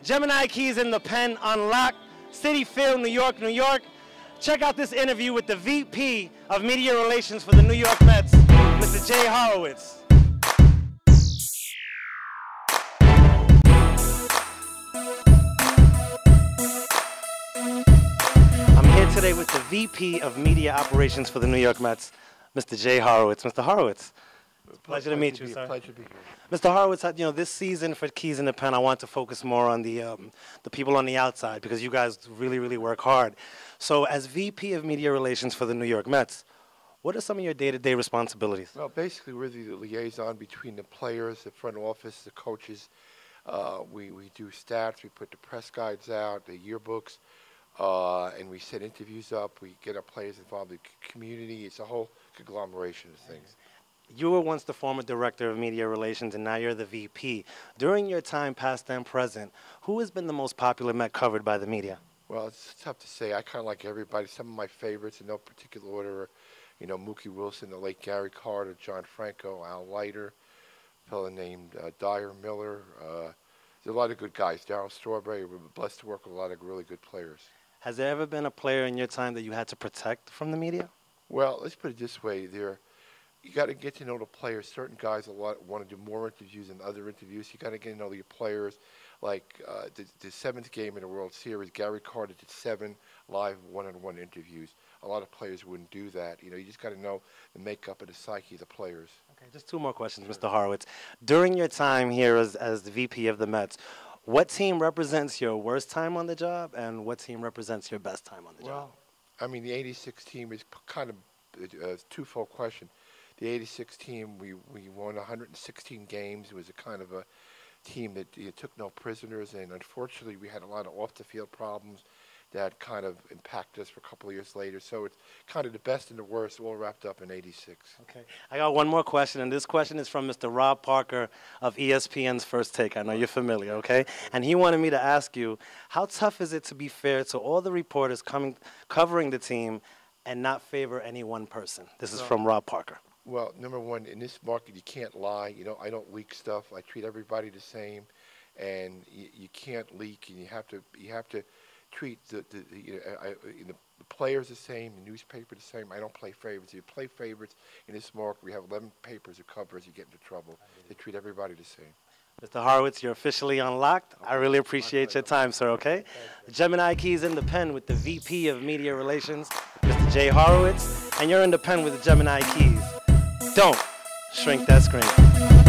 Gemini Keez in the pen, unlocked, City Field, New York, New York. Check out this interview with the VP of Media Relations for the New York Mets, Mr. J. Horowitz. I'm here today with the VP of Media Operations for the New York Mets, Mr. J. Horowitz. Mr. Horowitz, it's a pleasure to meet you, sir. Pleasure to be here. Mr. Horowitz, you know, this season for Keez in the Pen, I want to focus more on the people on the outside because you guys really, really work hard. So as VP of Media Relations for the New York Mets, what are some of your day-to-day responsibilities? Well, basically, we're the liaison between the players, the front office, the coaches. We do stats, we put the press guides out, the yearbooks, and we set interviews up. We get our players involved in the community. It's a whole conglomeration of things. You were once the former director of media relations, and now you're the VP. During your time, past and present, who has been the most popular Met covered by the media? Well, it's tough to say. I kind of like everybody. Some of my favorites in no particular order are, you know, Mookie Wilson, the late Gary Carter, John Franco, Al Leiter, a fellow named Dyer Miller. There's a lot of good guys. Darryl Strawberry. We're blessed to work with a lot of really good players. Has there ever been a player in your time that you had to protect from the media? Well, let's put it this way. You got to get to know the players. Certain guys want to do more interviews than other interviews. You got to get to know your players. Like the seventh game in the World Series, Gary Carter did 7 live one-on-one interviews. A lot of players wouldn't do that. You know, you just got to know the makeup of the psyche of the players. Okay, just 2 more questions, Mr. Horowitz. During your time here as the VP of the Mets, what team represents your worst time on the job, and what team represents your best time on the job? Well, I mean, the '86 team is kind of a twofold question. The '86 team, we won 116 games. It was a kind of a team that took no prisoners, and unfortunately, we had a lot of off-the-field problems that kind of impacted us for a couple of years later. So it's kind of the best and the worst all wrapped up in '86. Okay. I got one more question, and this question is from Mr. Rob Parker of ESPN's First Take. I know you're familiar, okay? And he wanted me to ask you, how tough is it to be fair to all the reporters covering the team and not favor any one person? This is from Rob Parker. Well, number one, in this market, you can't lie. You know, I don't leak stuff. I treat everybody the same, and you can't leak, and you have to treat the players the same, the newspaper the same. I don't play favorites. If you play favorites in this market, we have 11 papers that cover us. You get into trouble. They treat everybody the same. Mr. Horowitz, you're officially unlocked. Okay. I really appreciate your time, sir, okay? Gemini Keez in the pen with the VP of Media Relations, Mr. J. Horowitz, and you're in the pen with Gemini Keez. Don't shrink that screen.